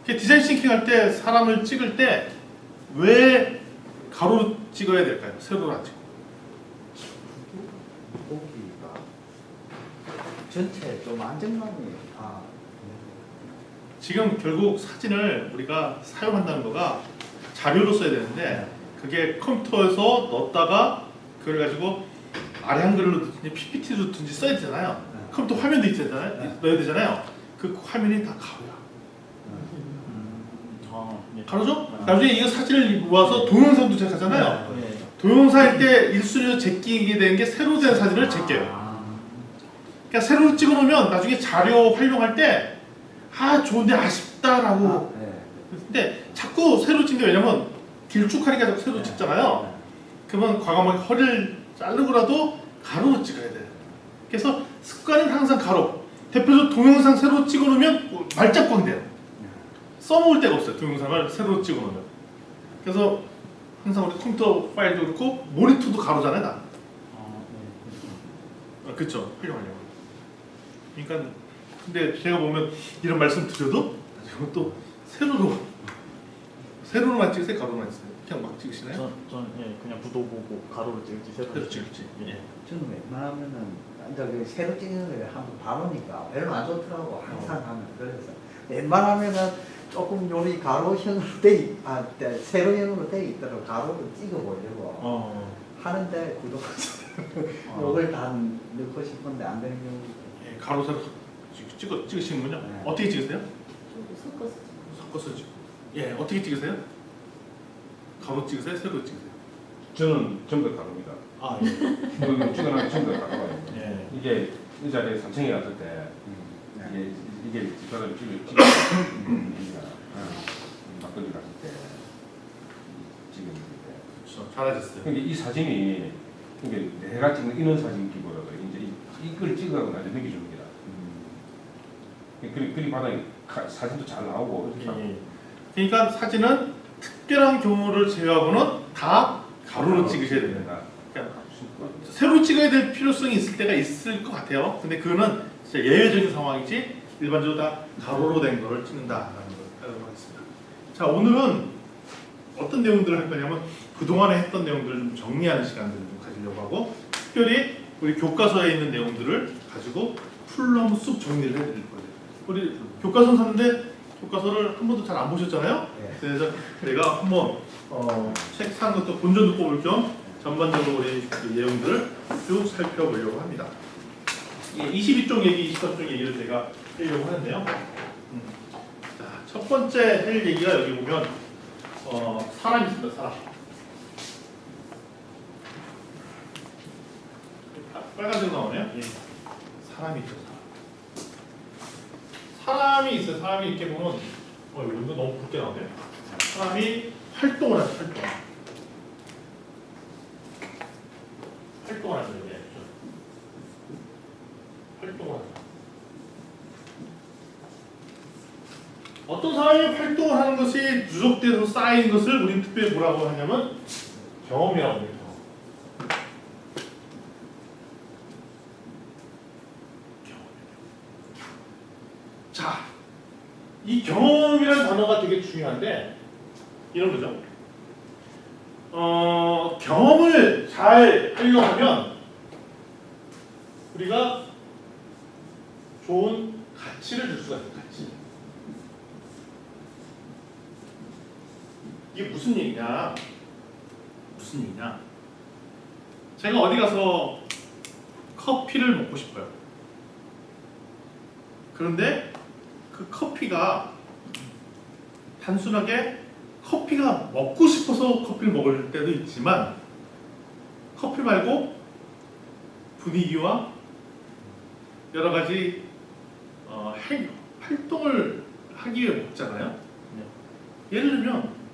디자인 싱킹 할 때 사람을 찍을 때 왜 가로로 찍어야 될까요? 세로로 안 찍고. 보기가 전체 좀 안정감이 지금 결국 사진을 우리가 사용한다는 거가 자료로 써야 되는데 그게 컴퓨터에서 넣었다가 그걸 가지고 아래 한글로 넣든지 PPT로 넣든지 써야 되잖아요. 컴퓨터 화면도 있잖아요. 넣어야 되잖아요. 그 화면이 다 가로야. 가로죠? 나중에 이거 사진을 모아서 동영상도 제작하잖아요. 동영상일 때 1순위로 제끼게 되는 게 세로 된 사진을 제껴요. 그러니까 세로로 찍어놓으면 나중에 자료 활용할 때 좋은데 아쉽다라고. 근데 자꾸 세로 찍는 게 왜냐면 길쭉하니까 자꾸 세로 찍잖아요. 그러면 과감하게 허리를 자르고라도 가로로 찍어야 돼요. 그래서 습관은 항상 가로. 대표적으로 동영상 세로 찍어놓으면 말짝광 돼요. 써먹을 데가 없어요. 동영상을 세로 찍어놓으면. 그래서 항상 우리 컴퓨터 파일도 그렇고 모니터도 가로잖아요. 다. 그렇죠. 활용하려고. 그러니까 근데 제가 보면 이런 말씀 드려도 나중에 또 세로로만 찍으세요? 가로로만 찍으세요? 그냥 막 찍으시나요? 저는 그냥 구도 보고 가로로 찍을지 세로로 찍을지. 저는 웬만하면은 저기 새로 찍는 걸 한번 봐보니까 별로 안 좋더라고. 항상 하면. 그래서 웬만하면은 조금 요리 가로형으로 세로형으로 돼 있도록 가로로 찍어보려고 하는데 요걸 다 넣고 싶은데 안 되는 경우. 가로 세로 찍으시는군요. 어떻게 찍으세요? 섞어서 찍고. 어떻게 찍으세요? 가로 찍으세요? 세로 찍으세요? 저는 전부 다 가로입니다. 예. 찍어놓으면 전부 다 가로예요. 이게 이 자리에 3층에 갔을 때 이게 집사람이 막걸리 갔을 때 찍었는데. 그렇죠. 잘하셨어요. 근데 이 사진이 내가 찍는 이런 사진기보다도 이제 이걸 찍어가고 나중에 넘겨줍니다. 그림 바닥에 사진도 잘 나오고. 그러니까 사진은 특별한 경우를 제외하고는 다 가로로 찍으셔야 됩니다. 그러니까 세로 찍어야 될 필요성이 있을 때가 있을 것 같아요. 근데 그거는 진짜 예외적인 상황이지 일반적으로 다 가로로 된 거를 찍는다라는 걸 하겠습니다. 자, 오늘은 어떤 내용들을 할 거냐면 그동안에 했던 내용들을 좀 정리하는 시간들을 좀 가지려고 하고 특별히 우리 교과서에 있는 내용들을 가지고 풀로 한번 쑥 정리를 해드릴 거예요. 우리 교과서 샀는데 교과서를 한 번도 잘 안 보셨잖아요. 그래서 내가 한번 책 산 것도 본전도 뽑을 겸 전반적으로 우리 그 내용들을 쭉 살펴보려고 합니다. 22쪽 얘기, 23쪽 얘기를 제가 하려고 하는데요. 자, 첫 번째 할 얘기가 여기 보면 사람이 있습니다. 사람. 빨간색 나오네요. 사람이 있죠. 사람이 있어요. 사람이 이렇게 보면 이거 너무 굵게 나오네요. 사람이 활동을 하죠. 활동을 하죠. 활동을 하죠. 어떤 사람이 활동을 하는 것이 누적돼서 쌓인 것을 우리는 특별히 뭐라고 하냐면 경험이라고 합니다. 자, 이 경험이라는 단어가 되게 중요한데 이런 거죠. 경험을 잘 활용하면 우리가 좋은 가치를 줄 수가 있어요. 가치. 이게 무슨 얘기냐? 제가 어디 가서 커피를 먹고 싶어요. 그런데 그 커피가 단순하게 커피가 먹고 싶어서 커피를 먹을 때도 있지만 커피 말고 분위기와 여러 가지 활동을 하기 위해 먹잖아요. 예를 들면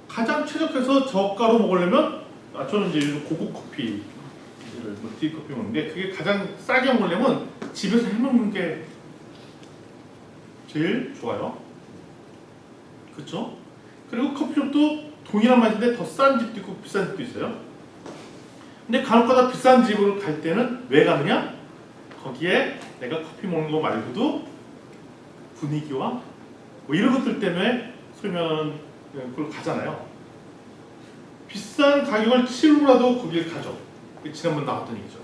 가장 최적화해서 저가로 먹으려면 저는 이제 고급 커피를 디커피 먹는데 그게 가장 싸게 먹으려면 집에서 해먹는 게 제일 좋아요. 그렇죠? 그리고 커피숍도 동일한 맛인데 더 싼 집도 있고 비싼 집도 있어요. 근데 간혹가다 비싼 집으로 갈 때는 왜 가느냐? 거기에 내가 커피 먹는 거 말고도 분위기와 뭐 이런 것들 때문에 소위 말하는 그걸 가잖아요. 비싼 가격을 치르고라도 거길 가죠. 지난번 나왔던 얘기죠.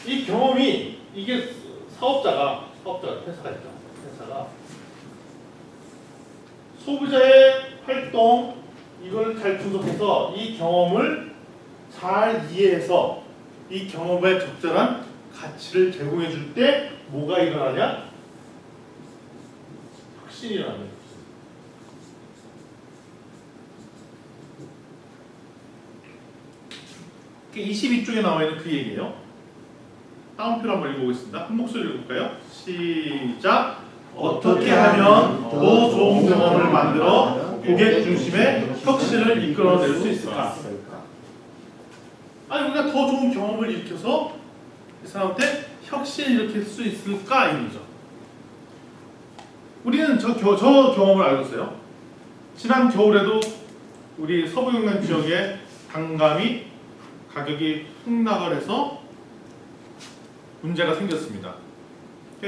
이 경험이 이게 사업자가 회사가 있죠. 회사가 소비자의 활동 이걸 잘 분석해서 이 경험을 잘 이해해서 이 경험에 적절한 가치를 제공해 줄 때 뭐가 일어나냐? 혁신이 일어나는 거죠. 22쪽에 나와 있는 그 얘기예요. 다운표를 한번 읽어보겠습니다. 한 목소리로 읽을까요? 시작! 어떻게 하면 더 좋은 경험을 만들어 고객 중심의 혁신을 이끌어낼 수 있을까? 아니 우리가 더 좋은 경험을 일으켜서 이 사람한테 혁신을 일으킬 수 있을까? 이거죠. 우리는 저 경험을 알고 있어요. 지난 겨울에도 우리 서부경남 지역에 단감이 가격이 폭락을 해서 문제가 생겼습니다.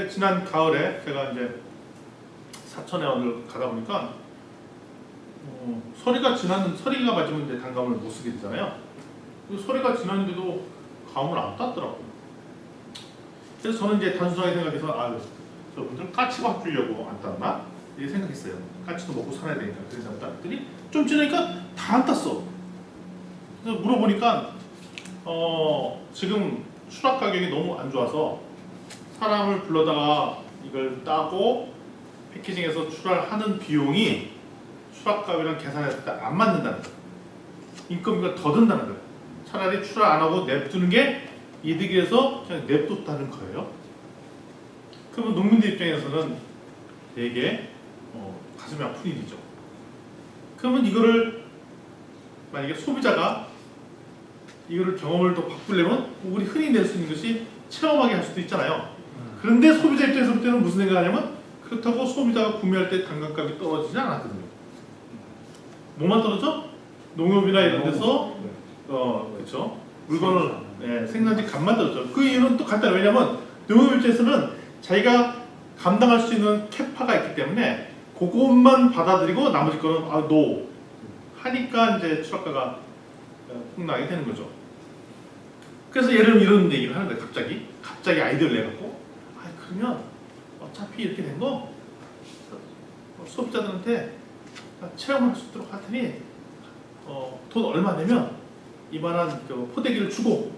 지난 가을에 제가 이제 사천에 어느 가다 보니까 서리가 맞으면 이제 단감을 못 쓰게 되잖아요. 서리가 지났는데도 감을 안 땄더라고요. 그래서 저는 이제 단순하게 생각해서 저분들 까치 밥 주려고 안 땄나? 이렇게 생각했어요. 까치도 먹고 살아야 되니까 그래서 안 땄더니 좀 지나니까 다 안 땄어. 그래서 물어보니까 지금 추락 가격이 너무 안 좋아서 사람을 불러다가 이걸 따고 패키징해서 출하하는 비용이 추락값이랑 계산했을 때 안 맞는다는 거예요. 인건비가 더 든다는 거예요. 차라리 출하 안 하고 냅두는 게 이득이라서 그냥 냅뒀다는 거예요. 그러면 농민들 입장에서는 되게 가슴이 아픈 일이죠. 그러면 이거를 만약에 소비자가 이거를 경험을 더 바꾸려면 우리 흔히 낼 수 있는 것이 체험하게 할 수도 있잖아요. 그런데 소비자 입장에서 볼 때는 무슨 생각하냐면 그렇다고 소비자가 구매할 때 단가값이 떨어지지 않았거든요. 뭐만 떨어져? 농협이나 이런 데서 그렇죠. 물건을 생산지 값만 떨어져. 그 이유는 또 간단해요. 왜냐하면 농협 입장에서는 자기가 감당할 수 있는 캐파가 있기 때문에 그것만 받아들이고 나머지 거는 노 하니까 이제 추락가가 폭락이 되는 거죠. 그래서 예를 들면 이런 얘기를 하는 거예요. 갑자기 아이디어를 내갖고 그러면 어차피 이렇게 된 거 수업자들한테 체험할 수 있도록 하더니 돈 얼마 내면 이만한 포대기를 주고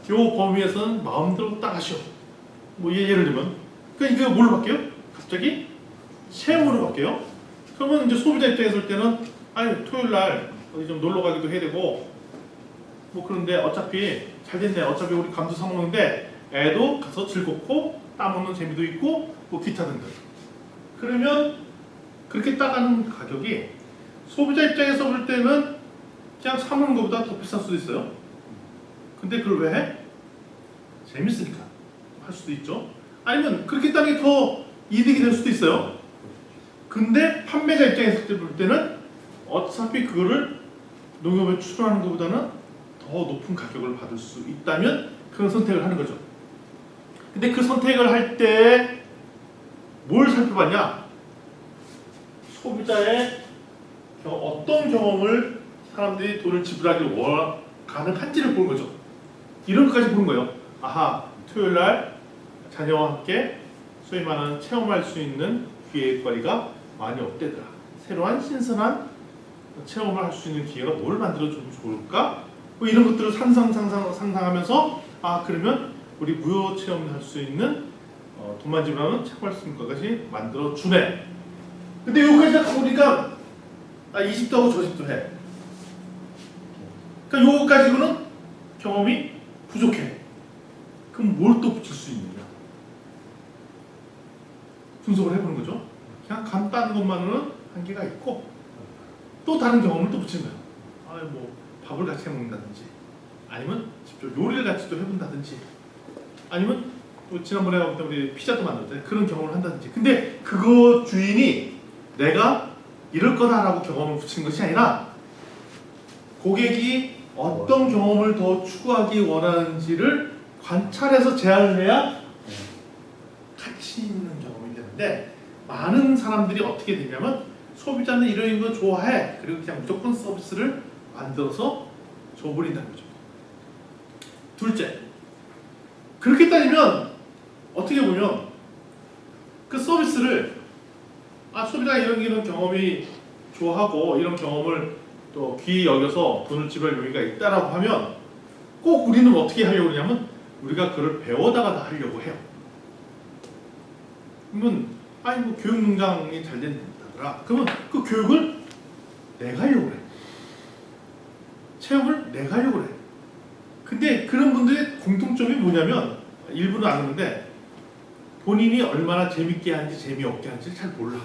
요 범위에서는 마음대로 따라하시오. 뭐 예를 들면 그러니까 이게 뭘로 바뀌어요? 갑자기 체험으로 바뀌어요. 그러면 이제 소비자 입장에서 볼 때는 토요일 날 어디 좀 놀러 가기도 해야 되고 뭐 그런데 어차피 잘 됐네. 어차피 우리 감도 사 먹는데 애도 가서 즐겁고 따먹는 재미도 있고 뭐 기타 등등. 그러면 그렇게 따가는 가격이 소비자 입장에서 볼 때는 그냥 사 먹는 것보다 더 비쌀 수도 있어요. 근데 그걸 왜 해? 재밌으니까 할 수도 있죠. 아니면 그렇게 따는 게 더 이득이 될 수도 있어요. 근데 판매자 입장에서 볼 때는 어차피 그거를 농협에 출하하는 것보다는 더 높은 가격을 받을 수 있다면 그런 선택을 하는 거죠. 근데 그 선택을 할 때 뭘 살펴봤냐? 소비자의 어떤 경험을 사람들이 돈을 지불하기 가능한지를 보는 거죠. 이런 것까지 보는 거예요. 토요일날 자녀와 함께 소위 말하는 체험할 수 있는 기회거리가 많이 없대더라. 새로운 신선한 체험을 할 수 있는 기회가 뭘 만들어주면 좋을까? 뭐 이런 것들을 상상하면서 그러면 우리 무료 체험을 할 수 있는 돈만 지불하면 체험할 수 있는 것까지 만들어주네. 근데 여기까지 다 보니까 이 집도 하고 저 집도 해. 그러니까 요거 가지고는 경험이 부족해. 그럼 뭘 또 붙일 수 있느냐? 분석을 해보는 거죠. 그냥 간단한 것만으로는 한계가 있고 또 다른 경험을 또 붙이는 거예요. 뭐 밥을 같이 해먹는다든지 아니면 직접 요리를 같이 또 해본다든지 아니면 또 지난번에 우리 피자도 만들었잖아요. 그런 경험을 한다든지. 근데 그거 주인이 내가 이럴 거다라고 경험을 붙이는 것이 아니라 고객이 어떤 경험을 더 추구하기 원하는지를 관찰해서 제안을 해야 가치 있는 경험이 되는데 많은 사람들이 어떻게 되냐면 소비자는 이런 거 좋아해. 그리고 그냥 무조건 서비스를 만들어서 줘버린다는 거죠. 둘째, 그렇게 따지면 어떻게 보면 그 서비스를 소비자가 이런 경험이 좋아하고 이런 경험을 또 귀히 여겨서 돈을 지불할 용의가 있다라고 하면 꼭 우리는 어떻게 하려고 그러냐면 우리가 그걸 배워다가 다 하려고 해요. 그러면 뭐 교육 농장이 잘 된다더라. 그러면 그 교육을 내가 하려고 그래. 체험을 내가 하려고 그래. 근데 그런 분들의 공통점이 뭐냐면 일부는 아는데 본인이 얼마나 재밌게 하는지 재미없게 하는지 잘 몰라.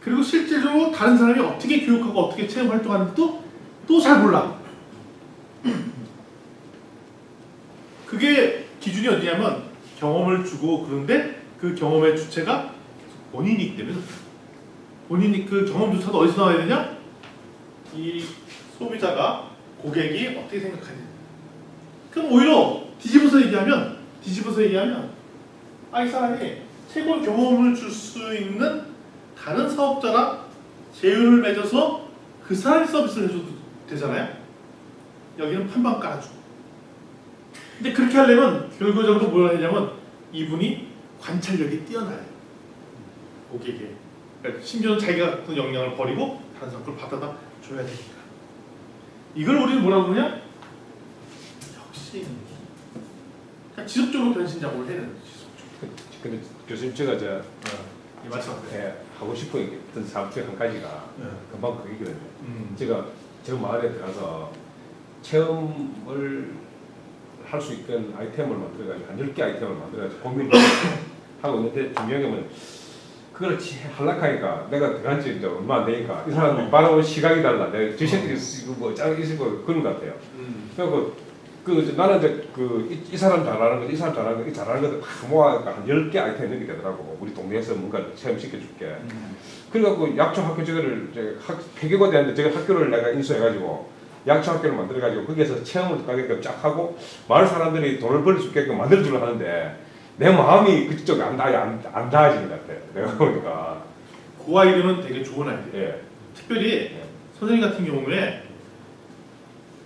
그리고 실제로 다른 사람이 어떻게 교육하고 어떻게 체험 활동하는지도 또 잘 몰라. 그게 기준이 어디냐면 경험을 주고 그런데 그 경험의 주체가 본인이기 때문에 본인이 그 경험조차도 어디서 나와야 되냐? 이 소비자가 고객이 어떻게 생각하는지. 그럼 오히려 뒤집어서 얘기하면 이 사람이 최고의 경험을 줄 수 있는 다른 사업자랑 제휴를 맺어서 그 사람이 서비스를 해줘도 되잖아요. 여기는 판만 깔아주고. 근데 그렇게 하려면 결과적으로 뭘 하냐면 이분이 관찰력이 뛰어나요. 고객에. 그러니까 심지어는 자기가 그 역량을 버리고 다른 사람 걸 받아다 줘야 되니까. 이걸 우리는 뭐라고 그러냐? 역시 그냥 지속적으로 변신 작업을 해야 되는 거지. 근데 교수님 제가 이 말씀하세요. 하고 싶은 어떤 사업 중 한 가지가 금방 그거거든요. 제가 저 마을에 들어가서 체험을 할 수 있는 아이템을 만들어가지고 한 10개 아이템을 만들어가지고 고민을 하고 있는데 중요한 건 그걸 하려고 하니까 내가 들어간 지 이제 얼마 안 되니까 이 사람들이 바라보는 시각이 달라. 내가 저 새끼들이 뭐 짱 있을 거 그런 것 같아요. 그리고 나는 이제 이 사람 잘하는 거, 이 사람 잘하는 거, 이 잘하는 것들 막 모아니까 한 10개 아이템 넣게 되더라고. 우리 동네에서 뭔가 체험시켜줄게. 그래갖고 약초 학교 저거를 이제 폐교가 되는데 저거 학교를 내가 인수해가지고 약초 학교를 만들어가지고 거기에서 체험을 가게끔 쫙 하고 마을 사람들이 돈을 벌 수 있게끔 만들어주려 하는데 내 마음이 그쪽에 안 닿아지는 것 같아요. 내가 보니까. 그 아이디어는 되게 좋은 아이디어예요. 예. 특별히 선생님 같은 경우에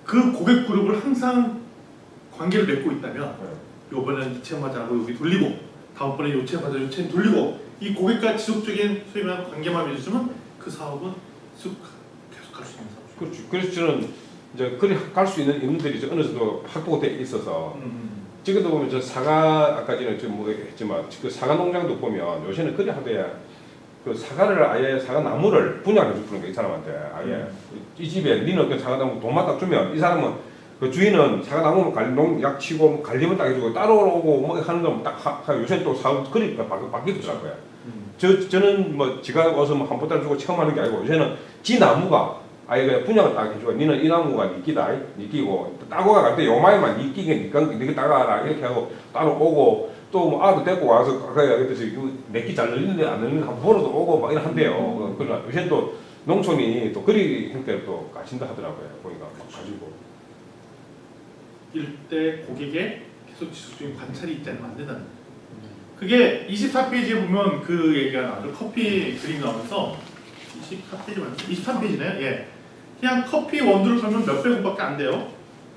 그 고객 그룹을 항상 관계를 맺고 있다면 요번에는 이 체험하자고 여기 돌리고 다음번에 요 체험하자 요 체험 돌리고 이 고객과 지속적인 소위 말하는 관계만 맺어주면 그 사업은 계속 갈 수 있는 사업이죠. 그렇죠. 그래서 저는 이제 그리 갈 수 있는 인물들이 어느 정도 확보가 돼 있어서 지금도 보면 저 사과 아까 전에 뭐 했지만 그 사과 농장도 보면 요새는 그리 하되 그 사과를 아예 사과 나무를 분양해 주는 거 이 사람한테 아예 이 집에 니는 어떤 사과 나무 돈만 딱 주면 이 사람은 그 주인은 사과 나무만 농약 치고 관리만 딱 해주고 따로 오고 뭐 하는 건 딱 요새 또 사업 그리 바뀌더라고요. 저는 뭐 지가 와서 뭐 한 보따리 주고 체험하는 게 아니고 요새는 지 나무가 아예 그냥 분양을 딱 해주고 니는 이 나무가 니 끼다 니 끼고 따고 갈 때 요마이만 니 끼게 니가 따가라 이렇게 하고 따로 오고 또 뭐 아도 데리고 와서 아까 얘기했듯이 내끼 잘 늘리는데 안 늘리는데 한번 보러도 오고 막 이런 한대요. 그러나 요새는 또 농촌이 또 그리 형태를 또 가진다 하더라고요. 보니까 막 가지고 이때 고객의 계속 지속적인 관찰이 있지 않으면 안 된다는 거예요. 그게 24페이지에 보면 그 얘기가 나와요. 커피 그림 나오면서 24페이지 맞나요? 23페이지네요. 예. 그냥 커피 원두를 팔면 몇백 원밖에 안 돼요.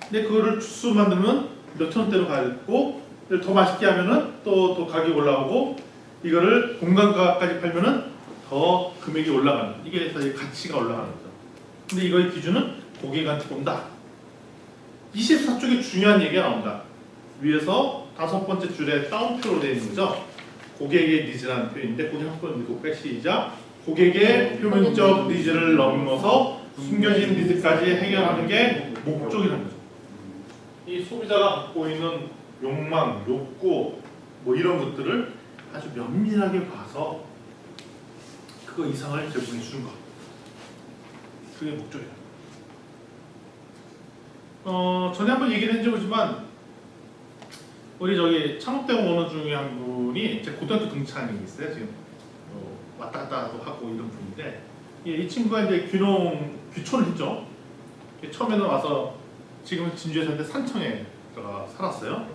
근데 그거를 주스 만들면 몇천 원대로 가고 더 맛있게 하면은 또 가격이 올라오고 이거를 공간가까지 팔면은 더 금액이 올라가는 이게 사실 가치가 올라가는 거죠. 근데 이거의 기준은 고객한테 온다. 24쪽에 중요한 얘기가 나온다. 위에서 5번째 줄에 따옴표로 되어 있는 거죠. 고객의 니즈라는 표현인데 고객 한 번 읽고 시작. 고객의 표면적 니즈를 넘어서 숨겨진 니즈까지 해결하는 게 목적이라는 거죠. 이 소비자가 갖고 있는 욕망, 욕구 뭐 이런 것들을 아주 면밀하게 봐서 그거 이상을 제공해 주는 것. 그게 목적이에요. 전에 한번 얘기를 한 적이 있지만 우리 저기 창업대학 오너 중에 한 분이 제 고등학교 동창이 있어요. 지금 왔다 갔다도 하고 이런 분인데 이 친구가 이제 귀촌을 했죠. 처음에는 와서 지금은 진주에 사는데 산청에 들어가 살았어요.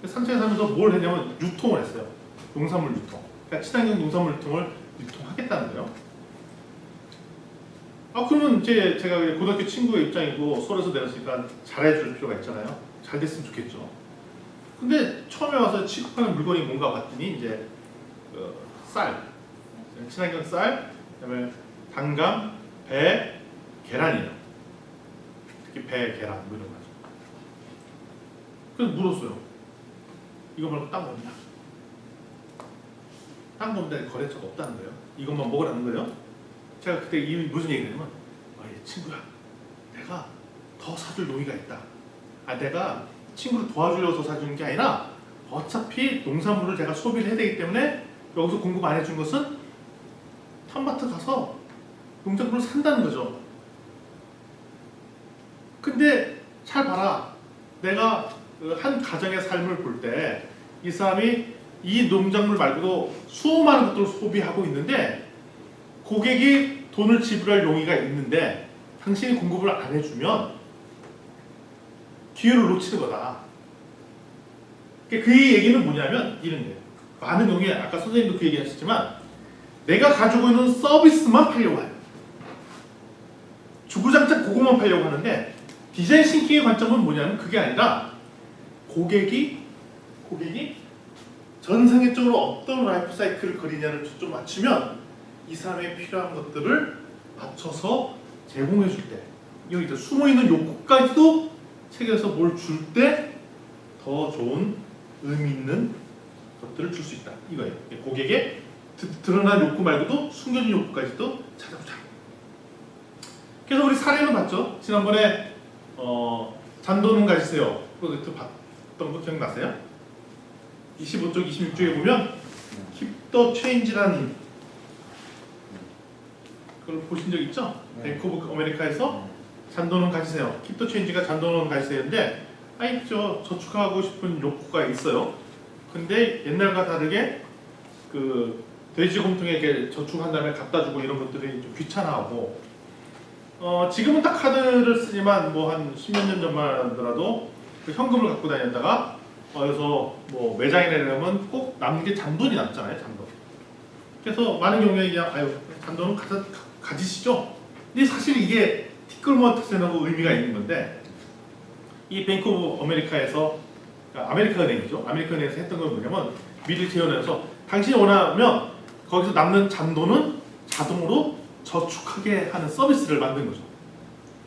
산청에 살면서 뭘 했냐면 유통을 했어요. 농산물 유통. 그러니까 친환경 농산물 등을 유통하겠다는 거예요. 그러면 이제 제가 고등학교 친구의 입장이고 서울에서 내렸으니까 잘해줄 필요가 있잖아요. 잘 됐으면 좋겠죠. 근데 처음에 와서 취급하는 물건이 뭔가 봤더니 이제 쌀, 친환경 쌀, 그다음에 단감, 배, 계란이에요. 특히 배, 계란 뭐 이런 거죠. 그래서 물었어요. 이거 말고 딴 거 없냐? 딴 거 없는데 거래처가 없다는 거예요. 이것만 먹으라는 거예요. 제가 그때 이미 무슨 얘기를 하냐면 친구야, 내가 더 사줄 용의가 있다. 내가 친구를 도와주려서 사주는 게 아니라 어차피 농산물을 제가 소비를 해야 되기 때문에 여기서 공급 안 해준 것은 탐마트 가서 농작물을 산다는 거죠. 근데 잘 봐라. 내가 한 가정의 삶을 볼 때 이 사람이 이 농작물 말고도 수많은 것들을 소비하고 있는데 고객이 돈을 지불할 용의가 있는데 당신이 공급을 안 해주면 기회를 놓치는 거다. 그 얘기는 뭐냐면 이런 거예요. 많은 경우에 아까 선생님도 그 얘기 하셨지만 내가 가지고 있는 서비스만 팔려고 해요. 주구장창 그것만 팔려고 하는데 디자인 싱킹의 관점은 뭐냐면 그게 아니라 고객이 전생애적으로 어떤 라이프 사이클을 그리냐를 초점 맞추면 이 사람의 필요한 것들을 맞춰서 제공해 줄 때 여기 이제 숨어있는 욕구까지도 책에서 뭘 줄 때 더 좋은 의미 있는 것들을 줄 수 있다 이거예요. 고객의 드러난 욕구 말고도 숨겨진 욕구까지도 찾아보자. 그래서 우리 사례는 봤죠. 지난번에 잔돈은 가지세요 프로젝트 봤던 거 기억나세요? 25쪽 26쪽에 보면 Keep the Change라는 그걸 보신 적 있죠? 뱅크 오브 아메리카에서 잔돈은 가지세요. Keep the Change가 잔돈은 가지세요인데 저축하고 싶은 욕구가 있어요. 근데 옛날과 다르게 그 돼지곰탕에게 저축한 다음에 갖다 주고 이런 것들이 좀 귀찮아하고 지금은 딱 카드를 쓰지만 뭐 한 10몇 년 전만 하더라도 그 현금을 갖고 다녔다가 그래서 뭐 매장에 내려면 꼭 남는 게 잔돈이 남잖아요. 잔돈. 그래서 많은 경우에 그냥 잔돈은 가지시죠. 근데 사실 이게 티끌모아터스라고 의미가 있는 건데 이 뱅크 오브 아메리카에서 그러니까 아메리카 은행이죠. 아메리카 은행에서 했던 건 뭐냐면 미리 재현해서 당신이 원하면 거기서 남는 잔돈은 자동으로 저축하게 하는 서비스를 만든 거죠.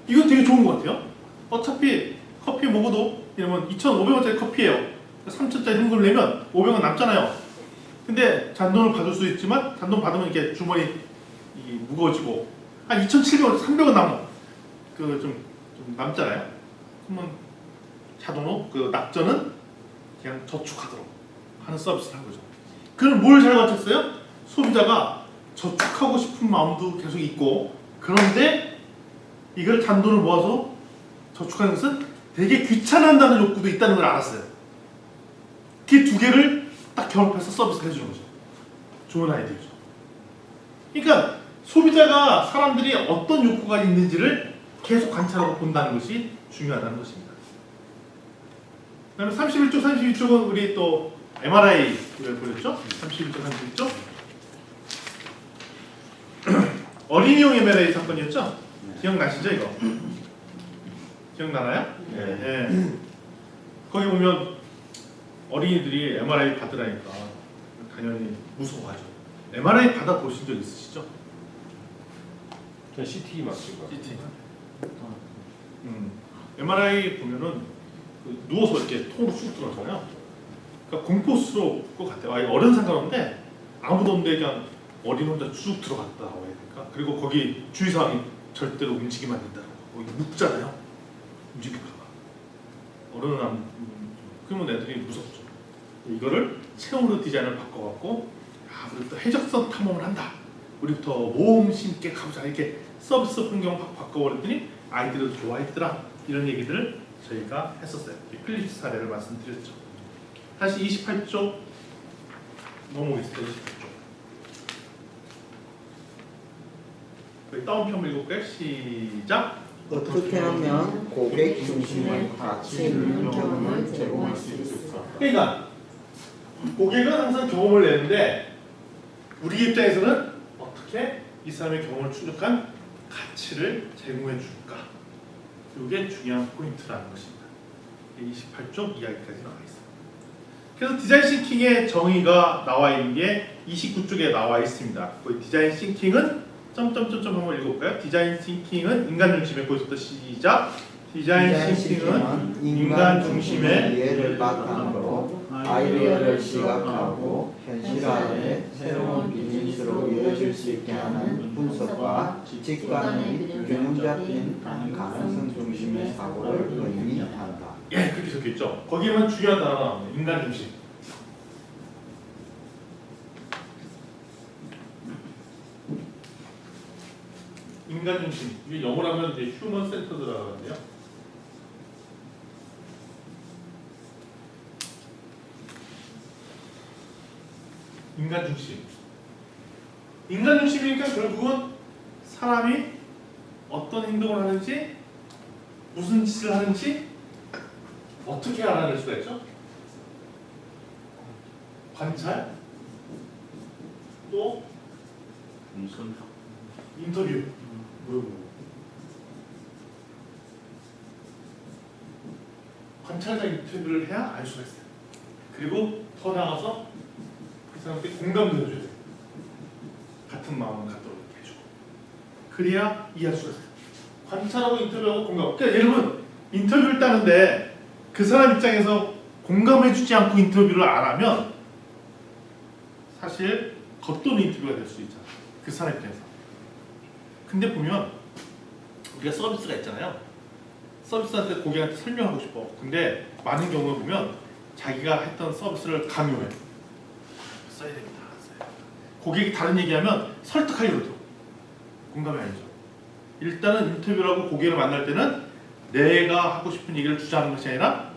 이건 되게 좋은 것 같아요. 어차피 커피 먹어도 이러면 2,500원짜리 커피예요. 3,000원짜리 현금을 내면 500원 남잖아요. 근데 잔돈을 받을 수 있지만 잔돈 받으면 이렇게 주머니 무거워지고 한 2,700원, 300원 남아. 좀 남잖아요. 그러면 자동으로 그 낙전은 그냥 저축하도록 하는 서비스를 한 거죠. 그럼 뭘 잘 갖췄어요? 소비자가 저축하고 싶은 마음도 계속 있고 그런데 이걸 잔돈을 모아서 저축하는 것은 되게 귀찮아한다는 욕구도 있다는 걸 알았어요. 그 두 개를 딱 결합해서 서비스를 해주는 거죠. 좋은 아이디어죠. 그러니까 소비자가 사람들이 어떤 욕구가 있는지를 계속 관찰하고 본다는 것이 중요하다는 것입니다. 그 다음에 31쪽, 32쪽은 우리 또 MRI를 보였죠? 31쪽, 32쪽. 어린이용 MRI 사건이었죠? 기억나시죠 이거? 기억나나요? 네. 거기 보면 어린이들이 MRI 받으라니까 당연히 무서워하죠. MRI 받아보신 적 있으시죠? 전 CT 맞죠. CT. MRI 보면은 누워서 이렇게 통으로 쑥 들어가잖아요. 그러니까 공포스러울 것 같아요. 어른 상관없는데 아무도 없는데 그냥 어린 혼자 쭉 들어갔다 와야 되니까. 그리고 거기 주의사항이 절대로 움직이면 안 된다고. 거기 묵잖아요. 움직일까 봐. 어른은 안 그러면 애들이 무섭죠. 이거를 체험으로 디자인을 바꿔갖고 우리부터 해적선 탐험을 한다. 우리부터 모험심 있게 가보자. 이렇게 서비스 환경을 바꿔버렸더니 아이들도 좋아했더라. 이런 얘기들을 저희가 했었어요. 필립스 사례를 말씀드렸죠. 다시 28쪽 넘어오겠습니다. 28쪽. 다운표 읽어볼까요? 시작! 어떻게 하면 고객 중심의 가치 있는 경험을 제공할 수 있을까? 그러니까 고객은 항상 경험을 내는데 우리 입장에서는 어떻게 이 사람의 경험을 충족한 가치를 제공해 줄까? 이게 중요한 포인트라는 것입니다. 28쪽 이야기까지 나와 있습니다. 그래서 디자인 싱킹의 정의가 나와 있는 게 29쪽에 나와 있습니다. 거기 디자인 싱킹은 점점점점 한번 읽어볼까요? 디자인 싱킹은 인간 중심의 거기서부터 시작. 디자인 싱킹은 인간 중심의 이해를 바탕으로 아이디어를 시각하고 현실화해 새로운 비즈니스로 이어질 수 있게 하는 분석과 직관의 균형 잡힌 가능성 중심의 사고를 의미한다. 예, 그렇게 적혀있죠. 거기에만 중요한 단어가 나옵니다. 인간 중심. 인간 중심. 이게 영어로 하면 이제 휴먼 센터드라고 하는데요. 인간 중심. 인간 중심이니까 결국은 사람이 어떤 행동을 하는지, 무슨 짓을 하는지 어떻게 알아낼 수가 있죠? 관찰, 또 인터뷰. 관찰자 인터뷰를 해야 알 수가 있어요. 그리고 더 나아가서 그 사람한테 공감도 해줘야 돼요. 같은 마음을 갖도록 해주고. 그래야 이해할 수가 있어요. 관찰하고 인터뷰하고 공감. 그러니까 여러분 인터뷰를 따는데 그 사람 입장에서 공감해주지 않고 인터뷰를 안 하면 사실 겉도는 인터뷰가 될 수 있잖아요. 그 사람 입장에서. 근데 보면 우리가 서비스가 있잖아요. 서비스한테 고객한테 설명하고 싶어. 근데 많은 경우에 보면 자기가 했던 서비스를 강요해. 써야 됩니다. 고객이 다른 얘기하면 설득하려고 들어. 공감이 아니죠. 일단은 인터뷰를 하고 고객을 만날 때는 내가 하고 싶은 얘기를 주장하는 것이 아니라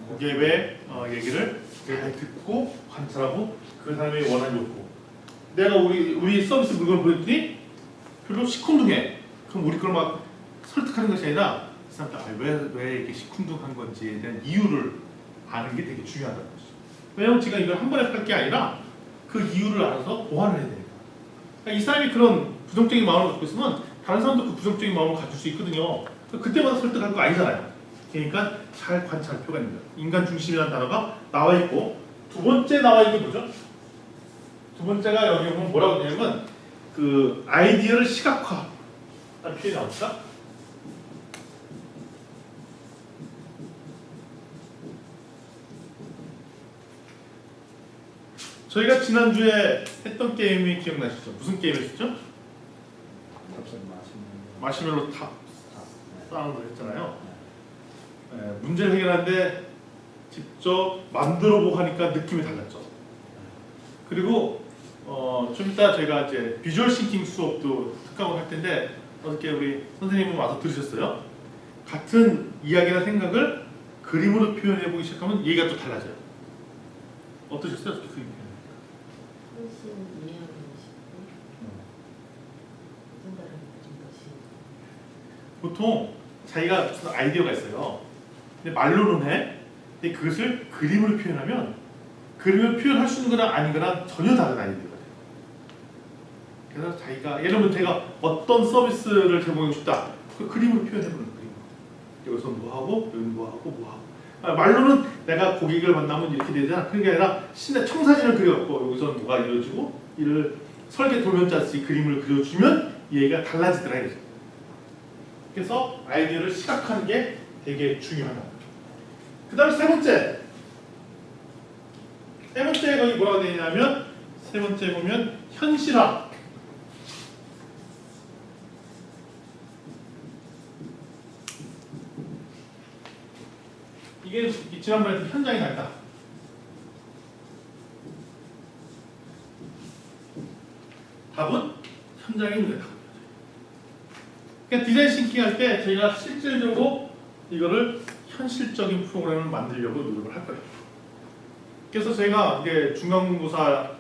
고객의 얘기를 잘 듣고 관찰하고 그 사람의 원하는 욕구. 내가 우리 서비스 물건을 보였더니 별로 시큰둥해. 그럼 우리 걸 막 설득하는 것이 아니라 그 사람한테 왜 이게 시큰둥한 건지에 대한 이유를 아는 게 되게 중요하다는 거죠. 왜냐면 제가 이걸 한 번에 팔 게 아니라 그 이유를 알아서 보완을 해야 되니까. 그러니까 이 사람이 그런 부정적인 마음을 갖고 있으면 다른 사람도 그 부정적인 마음을 가질 수 있거든요. 그때마다 설득할 거 아니잖아요. 그러니까 잘 관찰할 필요가 있는 거예요. 인간 중심이라는 단어가 나와 있고 두 번째 나와 있는 게 뭐죠? 두 번째가 여기 보면 뭐라고 되냐면 그 아이디어를 시각화라는 표현이 나옵니다. 저희가 지난주에 했던 게임이 기억나시죠? 무슨 게임이었죠? 마시멜로 탑 사운드 했잖아요. 문제를 해결하는데 직접 만들어보고 하니까 느낌이 달랐죠. 그리고 좀 이따 저희가 이제 비주얼 싱킹 수업도 특강을 할 텐데 어저께 우리 선생님은 와서 들으셨어요. 같은 이야기나 생각을 그림으로 표현해보기 시작하면 얘기가 또 달라져요. 어떠셨어요? 어떻게 그림 표현? 훨씬 이해하기 쉽고 전달하기 좀더 쉽고. 보통 자기가 무슨 아이디어가 있어요. 근데 말로는 해. 근데 그것을 그림으로 표현하면 그림을 표현할 수 있는 거랑 아닌 거랑 전혀 다른 아이디어가 돼요. 그래서 자기가 예를 들면 제가 어떤 서비스를 제공하고 싶다. 그 그림으로 표현해보는 그림. 여기서 뭐하고 여기 뭐하고 뭐하고. 말로는 내가 고객을 만나면 이렇게 되잖아. 그게 아니라 신의 청사진을 그려갖고 여기서 뭐가 이루어지고 이를 설계 도면자식 그림을 그려주면 얘가 달라지더라 이거죠. 그래서 아이디어를 시각하는 게 되게 중요하다. 그 다음에 세 번째 거기 뭐라고 되어 있냐면 세 번째 보면 현실화. 이게 지난번에 현장에 갔다. 답은 현장에 있는 거다. 그러니까 디자인 싱킹 할 때 저희가 실질적으로 이거를 현실적인 프로그램을 만들려고 노력을 할 거예요. 그래서 저희가 이제 중간고사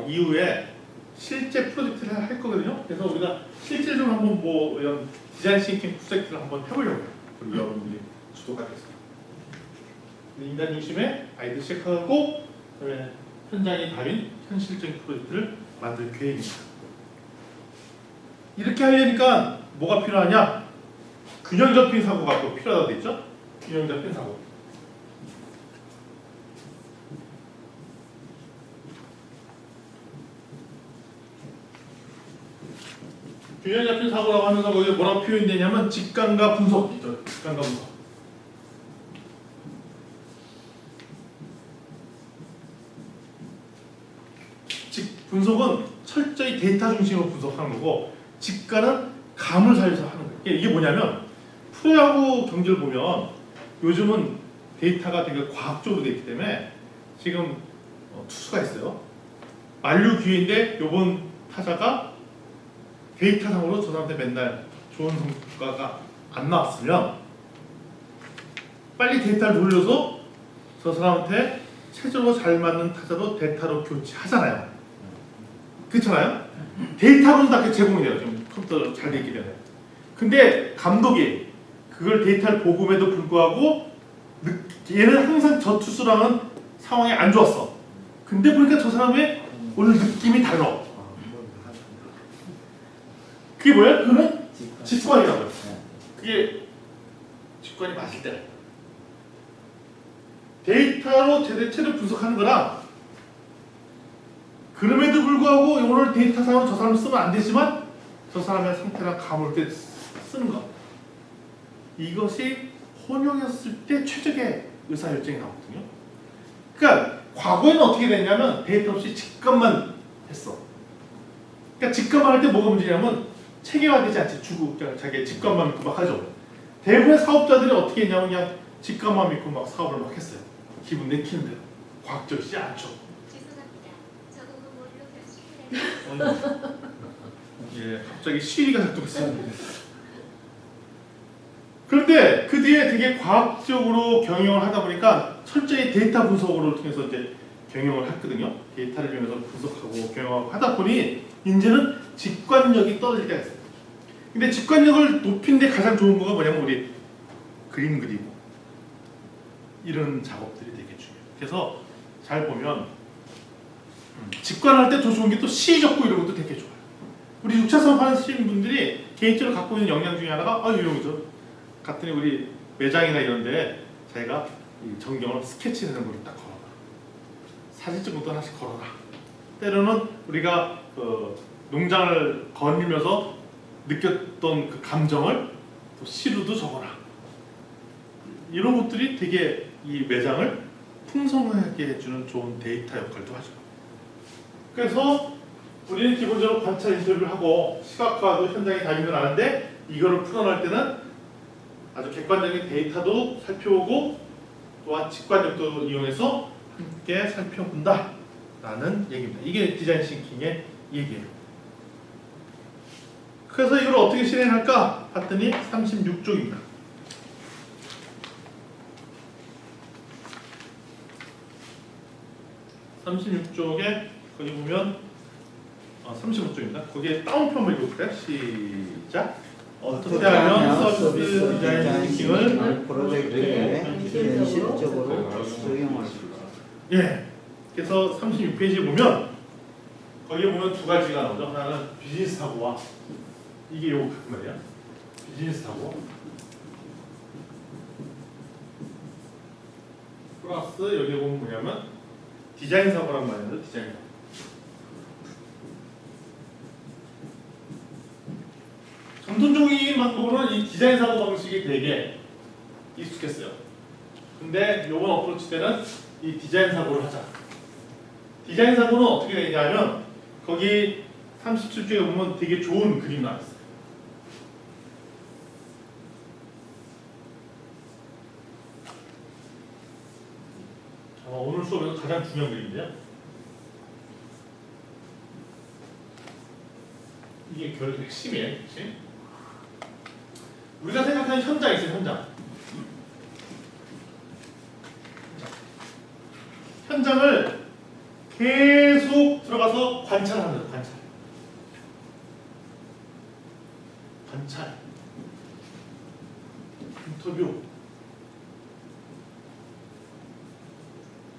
이후에 실제 프로젝트를 할 거거든요. 그래서 우리가 실질적으로 한번 뭐 이런 디자인 싱킹 프로젝트를 한번 해보려고 해요. 그리고 여러분들이 주도가 됐어요. 인간 중심의 아이디어 시작하고 그다음에 현장에 달인 현실적인 프로젝트를 만들 계획입니다. 이렇게 하려니까 뭐가 필요하냐? 균형 잡힌 사고가 또 필요하다고 돼 있죠? 균형 잡힌 사고. 균형 잡힌 사고라고 하면서 거기에 뭐라고 표현되냐면 직관과 분석이죠. 직관과 분석. 분석은 철저히 데이터 중심으로 분석하는 거고 직관은 감을 살려서 하는 거예요. 이게 뭐냐면 프로야구 경기를 보면 요즘은 데이터가 되게 과학적으로 되어 있기 때문에 지금 투수가 있어요. 만루 기회인데 요번 타자가 데이터상으로 저 사람한테 맨날 좋은 성과가 안 나왔으면 빨리 데이터를 돌려서 저 사람한테 최저로 잘 맞는 타자로 데이터로 교체하잖아요. 그렇잖아요? 데이터로는 다 제공이 돼요. 지금 컴퓨터로 잘 되어 있기 때문에. 근데 감독이 그걸 데이터를 보고에도 불구하고 얘는 항상 저 투수랑은 상황이 안 좋았어. 근데 보니까 저 사람의 오늘 느낌이 달라. 그게 뭐야? 그거는 직관이라고요. 그게 직관이 맞을 때라. 데이터로 대체를 분석하는 거라 그럼에도 불구하고 오늘 데이터상으로 저 사람을 쓰면 안 되지만 저 사람의 상태랑 감을 때 쓰는 것. 이것이 혼용했을 때 최적의 의사결정이 나오거든요. 그러니까 과거에는 어떻게 됐냐면 데이터 없이 직관만 했어. 그러니까 직관만 할 때 뭐가 문제냐면 체계화되지 않지. 자기 직관만 믿고 막 하죠. 대부분의 사업자들이 어떻게 했냐면 그냥 직관만 믿고 막 사업을 막 했어요. 기분 내키는 대로. 과학적이지 않죠. 예, 갑자기 시리가 작동했어요. 그런데 그 뒤에 되게 과학적으로 경영을 하다 보니까 철저히 데이터 분석으로 통해서 이제 경영을 했거든요. 데이터를 이용해서 분석하고 경영하고 하다 보니 이제는 직관력이 떨어질 때가 있어요. 근데 직관력을 높이는데 가장 좋은 거가 뭐냐면 우리 그림 그리고 이런 작업들이 되게 중요해요. 그래서 잘 보면 직관할 때 더 좋은 게 또 시의 적고 이런 것도 되게 좋아요. 우리 6차 사업 하시는 분들이 개인적으로 갖고 있는 역량 중에 하나가 이런 거죠. 갔더니 우리 매장이나 이런데 자기가 이 전경을 스케치하는 걸 딱 걸어라. 사진 찍은 것도 하나씩 걸어라. 때로는 우리가 그 농장을 거닐면서 느꼈던 그 감정을 또 시로도 적어라. 이런 것들이 되게 이 매장을 풍성하게 해주는 좋은 데이터 역할도 하죠. 그래서 우리는 기본적으로 관찰 인터뷰를 하고 시각화도 현장에 다니면 아는데 이거를 풀어낼 때는 아주 객관적인 데이터도 살펴보고 또한 직관력도 이용해서 함께 살펴본다 라는 얘기입니다. 이게 디자인 싱킹의 얘기예요. 그래서 이걸 어떻게 실행할까 봤더니 36쪽입니다. 36쪽에 거기 보면 35쪽입니다. 거기에 다운표를 읽어볼까요? 시작. 어떻게 하면 서비스 디자인 싱킹을 프로젝트에 현실적으로 적용할 수 있다. 예. 그래서 36페이지에 보면 거기에 보면 두 가지가 나오죠. 하나는 비즈니스 사고와 이게 요거 말이야. 비즈니스 사고 플러스 여기에 보면 뭐냐면 디자인 사고란 말이죠. 디자인 사고. 전통적인 방법으로는 이 디자인 사고 방식이 되게 익숙했어요. 근데 요번 어프로치 때는 이 디자인 사고를 하자. 디자인 사고는 어떻게 되냐면 거기 37쪽에 보면 되게 좋은 그림 나왔어요. 오늘 수업에서 가장 중요한 그림인데요. 이게 결국 핵심이에요. 그치? 우리가 생각하는 현장 있어요. 현장을 계속 들어가서 관찰하는 거예요. 관찰 인터뷰.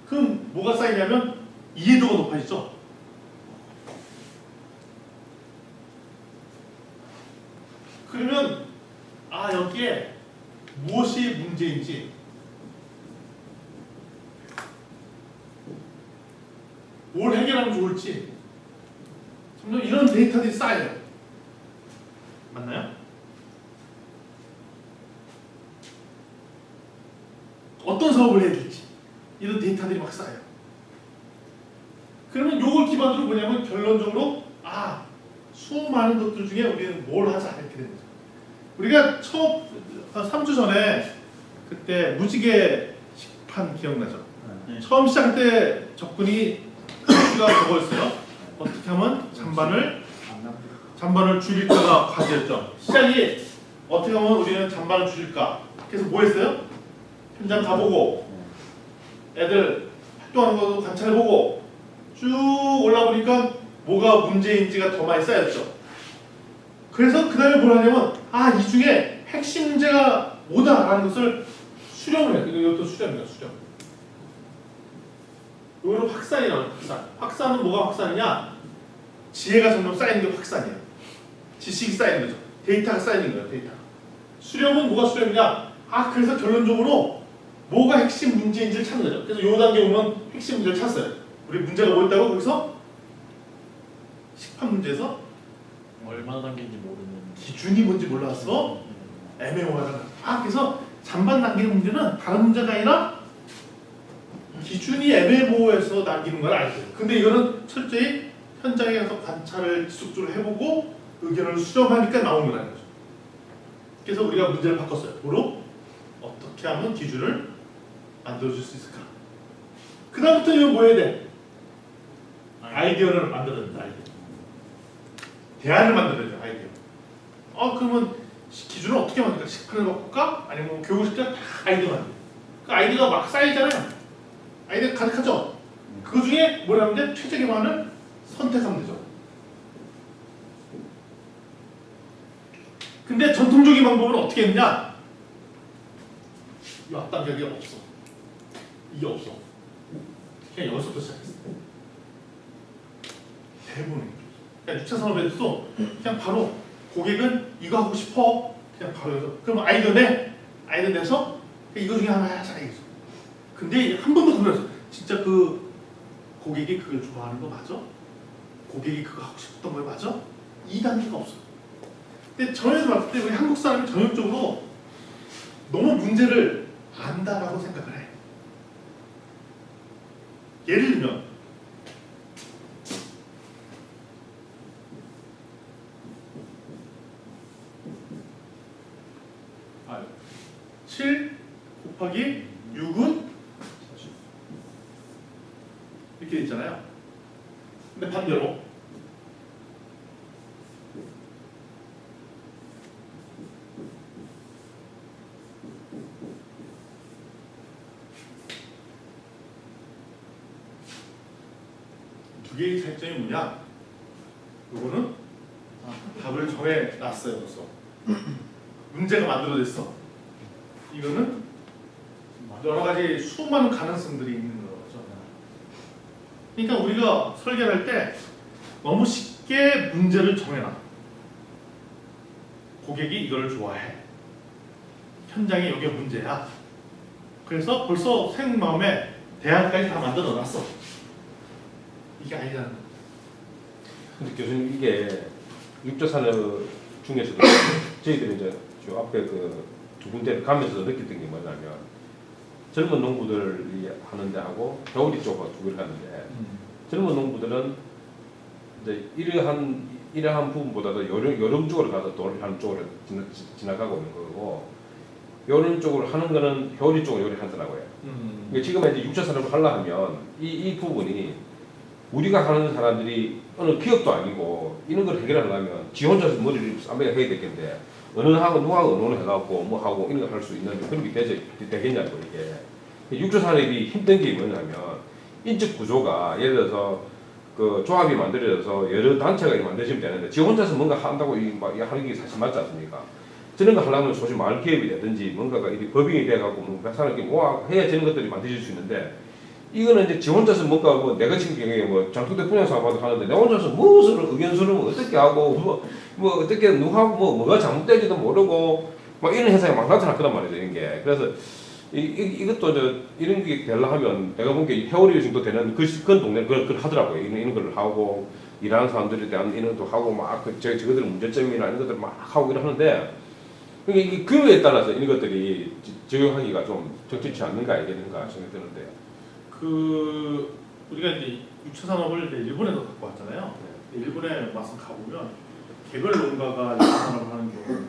그럼 뭐가 쌓이냐면 이해도가 높아지죠. 그러면 여기에 무엇이 문제인지 뭘 해결하면 좋을지 점점 이런 데이터들이 쌓여요. 맞나요? 어떤 사업을 해야 될지 이런 데이터들이 막 쌓여요. 그러면 요걸 기반으로 뭐냐면 결론적으로 수많은 것들 중에 우리는 뭘 하자 이렇게 되는 거죠. 우리가 처음 3주 전에 그때 무지개 식판 기억나죠? 네. 처음 시작할 때 접근이 우리가 그거였어요. 어떻게 하면 잔반을 줄일까가 과제였죠. 시작이 어떻게 하면 우리는 잔반을 줄일까. 그래서 뭐 했어요? 현장 가보고 애들 활동하는 것도 관찰해보고 쭉 올라보니까 뭐가 문제인지가 더 많이 쌓였죠. 그래서 그 다음에 뭘 하냐면 이 중에 핵심 문제가 뭐다라는 것을 수렴을 해요. 이것도 수렴이에요. 수렴. 이거는 확산이라고 해요. 확산. 확산은 뭐가 확산이냐? 지혜가 점점 쌓이는 게 확산이에요. 지식이 쌓이는 거죠. 데이터가 쌓이는 거예요. 데이터. 수렴은 뭐가 수렴이냐? 그래서 결론적으로 뭐가 핵심 문제인지를 찾는 거죠. 그래서 요 단계 오면 핵심 문제를 찾았어요. 우리 문제가 뭐였다고? 거기서 식판 문제에서 얼마나 단계인지 모르는 기준이 뭔지 몰랐어. 애매모호하잖아. 그래서 잔반 남기는 문제는 다른 문제가 아니라 기준이 애매모호해서 남기는 걸 알죠. 근데 이거는 철저히 현장에 가서 관찰을 지속적으로 해보고 의견을 수렴하니까 나오는 거라는 거죠. 그래서 우리가 문제를 바꿨어요. 도로 어떻게 하면 기준을 만들어줄 수 있을까? 그 다음부터 이건 뭐 해야 돼? 아이디어를 만들어야 된다. 아이디어. 대안을 만들어야 돼. 아이디어. 그러면 기준을 어떻게 만들까? 식판을 바꿀까? 아니면 뭐 교육을 시킬까? 다 아이디어 만들어. 그 아이디어가 막 쌓이잖아요. 아이디어 가득하죠? 그 중에 뭘 하면 돼? 최적의 방안을 선택하면 되죠. 근데 전통적인 방법은 어떻게 했냐? 이 앞단계가 없어. 이게 없어. 그냥 여기서부터 시작했어. 대부분. 그냥 6차 산업에서도 그냥 바로 고객은 이거 하고 싶어. 그냥 바로 해서. 그럼 아이디어 내. 아이디어 내서 이거 중에 하나 하자 이거죠. 근데 한 번도 고민했어. 진짜 그 고객이 그걸 좋아하는 거 맞아? 고객이 그거 하고 싶었던 거 맞아? 이 단계가 없어. 근데 전에서 봤을 때 우리 한국 사람이 전형적으로 너무 문제를 안다라고 생각을 해. 예를 들면 7 곱하기 6은 이렇게 있잖아요. 근데 반대로 두 개의 차이점이 뭐냐? 요거는 답을 정해놨어요. 벌써 문제가 만들어졌어. 이거는 여러 가지 수많은 가능성들이 있는 거죠. 그러니까 우리가 설계를 할 때 너무 쉽게 문제를 정해놔. 고객이 이걸 좋아해. 현장에 이게 문제야. 그래서 벌써 생마음에 대안까지 다 만들어 놨어. 이게 아니라는 거야. 근데 교수님 이게 육조산업 중에서도 저희들이 이제 저 앞에 그 두 군데 가면서 느꼈던 게 뭐냐면 젊은 농부들이 하는데 하고 겨울이 쪽으로 두 개를 하는데 젊은 농부들은 이제 이러한 부분보다도 여름 쪽으로 가서 또 하는 쪽으로 지나가고 있는 거고 여름 쪽으로 하는 거는 겨울이 쪽으로 요리하더라고요. 그러니까 지금 이제 육조 산업을 하려 하면 이 부분이 우리가 하는 사람들이 어느 기업도 아니고 이런 걸 해결하려면 지 혼자서 머리를 쌈매가 해야 되겠는데 어느 하고 누가 의논을 해갖고 뭐 하고 이런 걸 할 수 있는 그런 게 되겠냐고 이게 육조 산업이 힘든 게 뭐냐면 인적 구조가 예를 들어서 그 조합이 만들어져서 여러 단체가 만들어지면 되는데 지 혼자서 뭔가 한다고 막 하는 게 사실 맞지 않습니까? 저런 거 하려면 소위 마을 기업이 되든지 뭔가가 법인이 돼갖고 뭐 백산업이 모아 해야 되는 것들이 만들어질 수 있는데 이거는 이제 지 혼자서 뭔가 뭐 내가 지금 경우에 뭐 장투대 분양사업도 하는데 내 혼자서 무엇을 의견 수는 어떻게 하고 뭐 어떻게 누구하고 뭐가 잘못된지도 모르고 막 이런 현상이 막 나타났거든 말이죠 이런 게. 그래서 이것도 이제 이런 게 되려 하면 내가 본 게 회오리 정도 되는 그런 동네 그걸 하더라고요. 이런 걸 하고 일하는 사람들에 대한 이런 것도 하고 막 저것들 문제점이나 이런 것들 막 하고 이러는데 이 규모에 따라서 이런 것들이 적용하기가 좀 적절치 않는가 아니겠는가 생각이 드는데. 그 우리가 이제 유치 산업을 이제 일본에서 갖고 왔잖아요. 일본에 와서 가보면 개별 농가가 유치 산업을 하는 경우는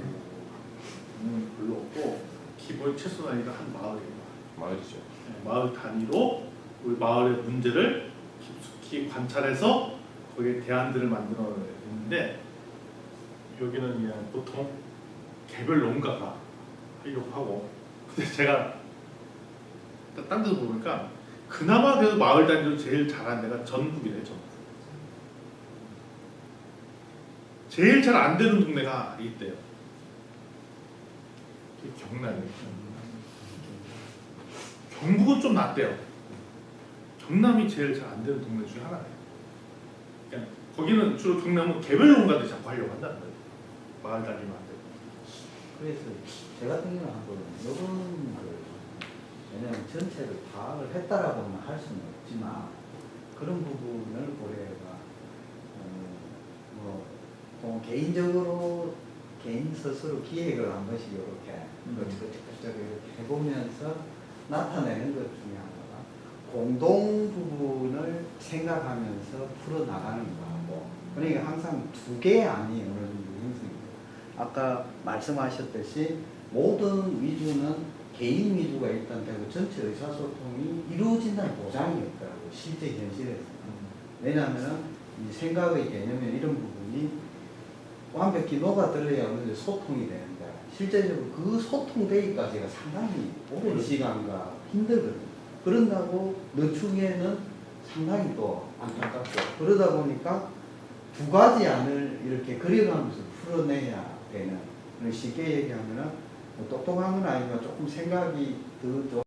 별로 없고 기본 최소 단위가 한 마을이에요. 말이죠. 네, 마을 단위로 우리 마을의 문제를 깊숙이 관찰해서 거기에 대안들을 만들어 있는데 여기는 그냥 보통 개별 농가가 하려고 하고 근데 제가 딴 데서 보니까 그나마 그래도 마을 단위로 제일 잘한 데가 전북이래. 전북. 제일 잘 안 되는 동네가 있대요. 그게 경남이에요. 경북은 좀 낫대요. 경남이 제일 잘 안 되는 동네 중에 하나예요. 그러니까 거기는 주로 경남은 개별 농가들이 자꾸 하려고 한다는 거예요. 마을 단위만 안 되고. 그래서 제 같은 경우는 한번 이런 걸 왜냐하면 전체를 파악을 했다라고는 할 수는 없지만 그런 부분을 고려해가 뭐 개인적으로 개인 스스로 기획을 한 번씩 이렇게 이렇게 해보면서 나타내는 것 중에 하나가 공동 부분을 생각하면서 풀어나가는 거하고 그러니까 항상 두 개의 안이 어느 정도 형성입니다. 아까 말씀하셨듯이 모든 위주는 개인 위주가 일단 되고 전체 의사소통이 이루어진다는 보장이 없더라고요. 실제 현실에서는. 왜냐하면 이 생각의 개념이나 이런 부분이 완벽히 녹아들어야 어느 정도 소통이 되는데 실제적으로 그 소통되기까지가 상당히 오랜 시간과 힘들거든요. 그런다고 늦추기에는 상당히 또 안타깝고 그러다 보니까 두 가지 안을 이렇게 그려가면서 풀어내야 되는 쉽게 얘기하면은 똑똑한 건 아니지만 조금 생각이 더